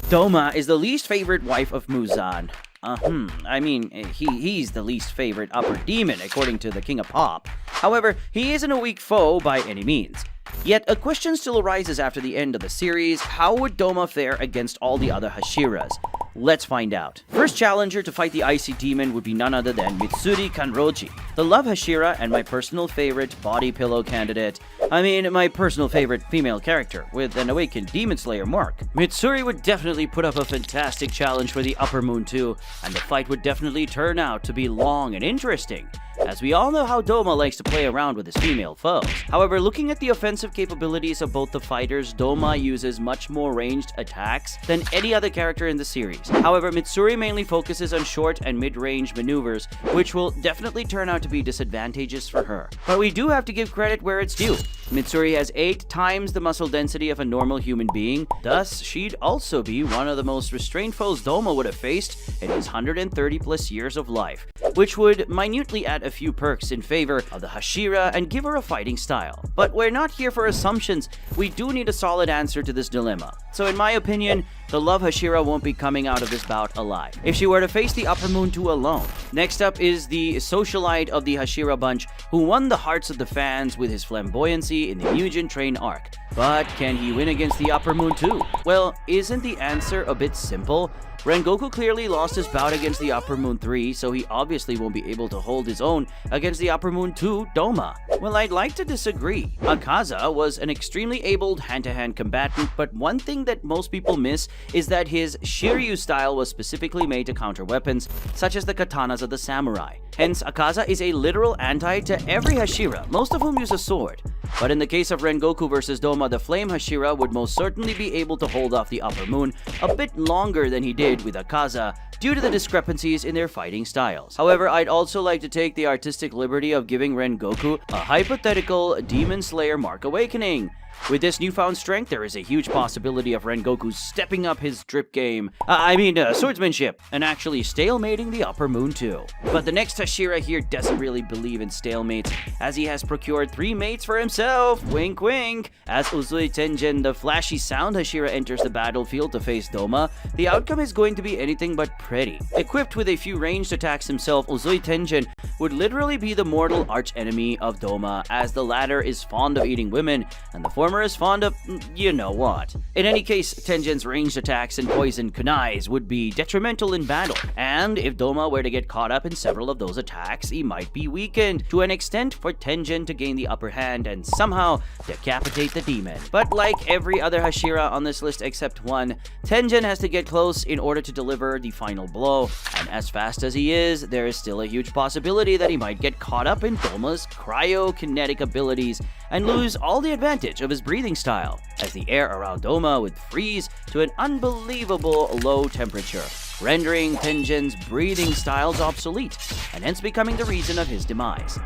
Doma is the least favorite wife of Muzan. I mean, he's the least favorite upper demon, according to the King of Pop. However, he isn't a weak foe by any means. Yet, a question still arises after the end of the series: how would Doma fare against all the other Hashiras? Let's find out. First challenger to fight the icy demon would be none other than Mitsuri Kanroji, the love Hashira and my personal favorite body pillow candidate. My personal favorite female character with an awakened demon slayer mark. Mitsuri would definitely put up a fantastic challenge for the upper moon too, and the fight would definitely turn out to be long and interesting, as we all know how Doma likes to play around with his female foes. However, looking at the offensive capabilities of both the fighters, Doma uses much more ranged attacks than any other character in the series. However, Mitsuri mainly focuses on short and mid-range maneuvers, which will definitely turn out to be disadvantageous for her. But we do have to give credit where it's due. Mitsuri has 8 times the muscle density of a normal human being, thus she'd also be one of the most restrained foes Doma would have faced in his 130 plus years of life, which would minutely add a few perks in favor of the Hashira and give her a fighting style. But we're not here for assumptions, we do need a solid answer to this dilemma. So in my opinion, the love Hashira won't be coming out of this bout alive, if she were to face the Upper Moon 2 alone. Next up is the socialite of the Hashira bunch, who won the hearts of the fans with his flamboyancy in the Mugen Train arc. But can he win against the Upper Moon 2? Well, isn't the answer a bit simple? Rengoku clearly lost his bout against the Upper Moon 3, so he obviously won't be able to hold his own against the Upper Moon 2 Doma. Well, I'd like to disagree. 𝐜𝐸𝐬𝐬𝐫 was an extremely abled hand-to-hand combatant, but one thing that most people miss is that his Shiryu style was specifically made to counter weapons, such as the katanas of the samurai. Hence, 𝐜𝐸𝐬𝐬𝐫 is a literal anti to every Hashira, most of whom use a sword. But in the case of Rengoku versus Doma, the Flame Hashira would most certainly be able to hold off the Upper Moon a bit longer than he did with 𝐜𝐸𝐬𝐬𝐫 due to the discrepancies in their fighting styles. However, I'd also like to take the artistic liberty of giving Rengoku a hypothetical Demon Slayer Mark Awakening. With this newfound strength, there is a huge possibility of Rengoku stepping up his drip game, swordsmanship, and actually stalemating the Upper Moon too. But the next Hashira here doesn't really believe in stalemates, as he has procured 3 mates for himself, wink wink. As 𝐥𝐤𝐤𝐬𝐷𝐻 Tengen, the flashy sound Hashira, enters the battlefield to face Doma, the outcome is going to be anything but pretty. Equipped with a few ranged attacks himself, 𝐥𝐤𝐤𝐬𝐷𝐻 Tengen would literally be the mortal archenemy of Doma, as the latter is fond of eating women, and the former is fond of you know what. In any case, Tengen's ranged attacks and poison kunais would be detrimental in battle, and if Doma were to get caught up in several of those attacks, he might be weakened to an extent for Tengen to gain the upper hand and somehow decapitate the demon. But like every other Hashira on this list except one, Tengen has to get close in order to deliver the final blow, and as fast as he is, there is still a huge possibility that he might get caught up in Doma's cryokinetic abilities and lose all the advantage of his breathing style, as the air around Doma would freeze to an unbelievable low temperature, rendering Tengen's breathing styles obsolete, and hence becoming the reason of his demise.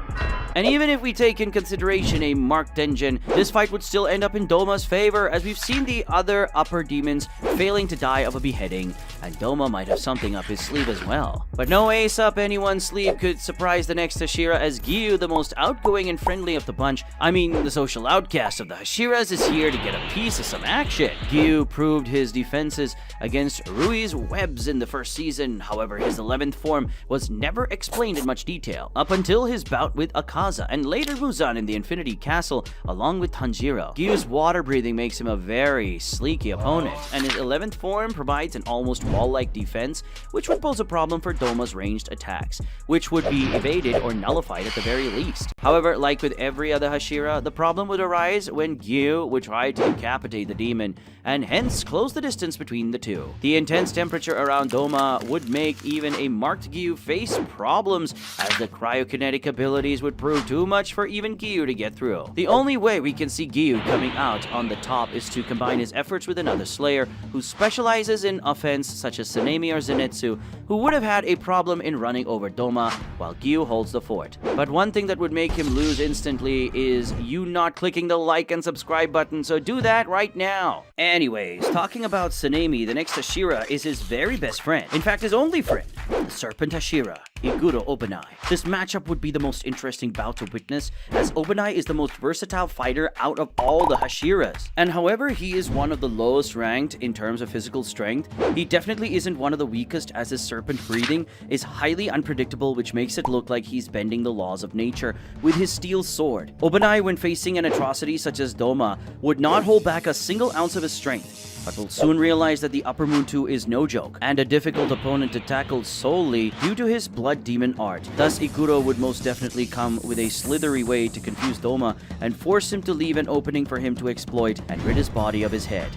And even if we take in consideration a marked Tengen, this fight would still end up in Doma's favor, as we've seen the other upper demons failing to die of a beheading, and Doma might have something up his sleeve as well. But no ace up anyone's sleeve could surprise the next Hashira, as Giyu, the most outgoing and friendly of the bunch, the social outcast of the Hashiras, is here to get a piece of some action. Giyu proved his defenses against Rui's webs in the first season, however his 11th form was never explained in much detail, up until his bout with 𝐜𝐸𝐬𝐬𝐫 and later Muzan in the Infinity Castle along with Tanjiro. Giyu's water breathing makes him a very sleeky opponent, and his 11th form provides an almost wall-like defense, which would pose a problem for Doma's ranged attacks, which would be evaded or nullified at the very least. However, like with every other Hashira, the problem would arise when Giyu would try to decapitate the demon, and hence close the distance between the two. The intense temperature around Doma would make even a marked Giyu face problems, as the cryokinetic abilities would prove too much for even Giyu to get through. The only way we can see Giyu coming out on the top is to combine his efforts with another Slayer who specializes in offense, such as Sanemi or Zenitsu, who would have had a problem in running over Doma while Giyu holds the fort. But one thing that would make him lose instantly is you not clicking the like and subscribe button, so do that right now. Anyways, talking about Sanemi, the next Hashira is his very best friend. In fact, his only friend, the Serpent Hashira. Iguro Obanai. This matchup would be the most interesting bout to witness, as Obanai is the most versatile fighter out of all the Hashiras. And however he is one of the lowest ranked in terms of physical strength, he definitely isn't one of the weakest, as his serpent breathing is highly unpredictable, which makes it look like he's bending the laws of nature with his steel sword. Obanai, when facing an atrocity such as Doma, would not hold back a single ounce of his strength, but will soon realize that the Upper Moon 2 is no joke, and a difficult opponent to tackle solely due to his blood demon art. Thus, Iguro would most definitely come with a slithery way to confuse Doma and force him to leave an opening for him to exploit and rid his body of his head.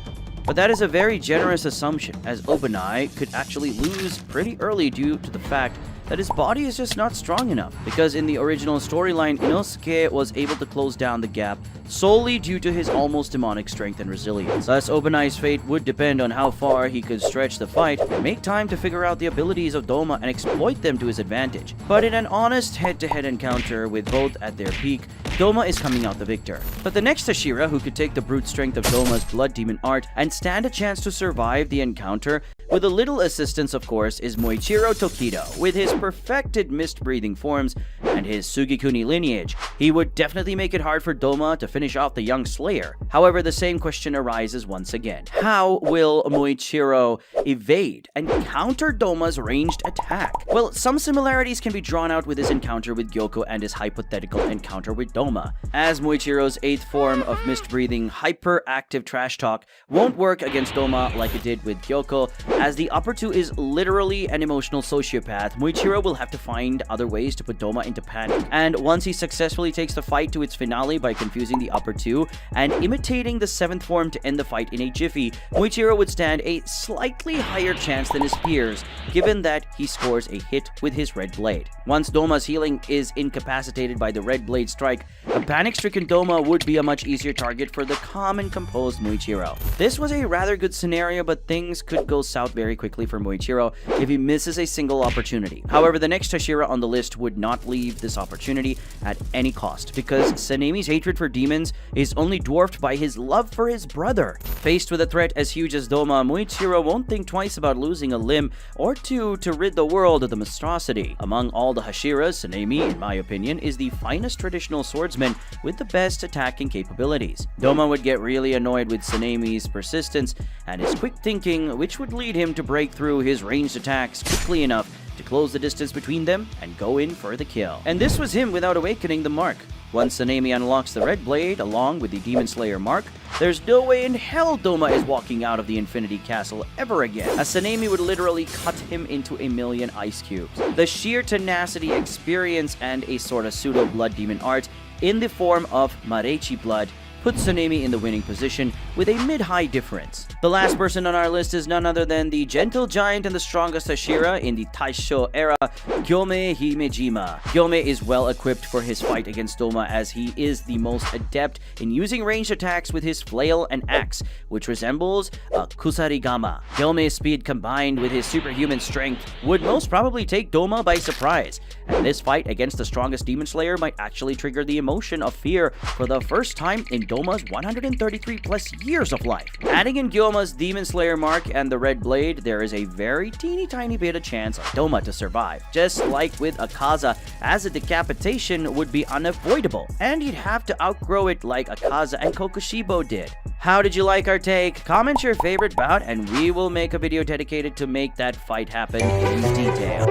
But that is a very generous assumption, as Obanai could actually lose pretty early due to the fact that his body is just not strong enough, because in the original storyline, Inosuke was able to close down the gap solely due to his almost demonic strength and resilience. Thus, Obanai's fate would depend on how far he could stretch the fight and make time to figure out the abilities of Doma and exploit them to his advantage. But in an honest head-to-head encounter with both at their peak, Doma is coming out the victor. But the next Hashira who could take the brute strength of Doma's blood demon art and stand a chance to survive the encounter, with a little assistance of course, is Muichiro Tokido. With his perfected mist-breathing forms and his Sugikuni lineage, he would definitely make it hard for Doma to finish off the young slayer. However, the same question arises once again. How will Muichiro evade and counter Doma's ranged attack? Well, some similarities can be drawn out with his encounter with Gyoko and his hypothetical encounter with Doma, as Muichiro's 8th form of mist-breathing hyperactive trash talk won't work against Doma like it did with Gyoko, as the upper 2 is literally an emotional sociopath. Muichiro will have to find other ways to put Doma into panic, and once he successfully takes the fight to its finale by confusing the upper 2 and imitating the 7th form to end the fight in a jiffy, Muichiro would stand a slightly higher chance than his peers, given that he scores a hit with his red blade. Once Doma's healing is incapacitated by the red blade strike, a panic-stricken Doma would be a much easier target for the calm and composed Muichiro. This was a rather good scenario, but things could go south very quickly for Muichiro if he misses a single opportunity. However, the next Hashira on the list would not leave this opportunity at any cost, because Sanemi's hatred for demons is only dwarfed by his love for his brother. Faced with a threat as huge as Doma, Muichiro won't think twice about losing a limb or two to rid the world of the monstrosity. Among all the Hashiras, Sanemi, in my opinion, is the finest traditional swordsman with the best attacking capabilities. Doma would get really annoyed with Sanemi's persistence and his quick thinking, which would lead him to break through his ranged attacks quickly enough to close the distance between them and go in for the kill. And this was him without awakening the mark. Once Sanemi unlocks the red blade along with the Demon Slayer mark, there's no way in hell Doma is walking out of the Infinity Castle ever again, as Sanemi would literally cut him into a million ice cubes. The sheer tenacity, experience, and a sort of pseudo blood demon art in the form of Marechi blood puts Sanemi in the winning position with a mid-high difference. The last person on our list is none other than the gentle giant and the strongest Hashira in the Taisho era, Gyomei Himejima. Gyomei is well equipped for his fight against Doma, as he is the most adept in using ranged attacks with his flail and axe, which resembles a kusarigama. Gyomei's speed combined with his superhuman strength would most probably take Doma by surprise, and this fight against the strongest Demon Slayer might actually trigger the emotion of fear for the first time in Doma's 133 plus years of life. Adding in Gyoma's Demon Slayer mark and the red blade, there is a very teeny tiny bit of chance of Doma to survive. Just like with 𝐜𝐨𝐬𝐬, as a decapitation would be unavoidable, and he'd have to outgrow it like 𝐜𝐸𝐸 and Kokushibo did. How did you like our take? Comment your favorite bout and we will make a video dedicated to make that fight happen in detail.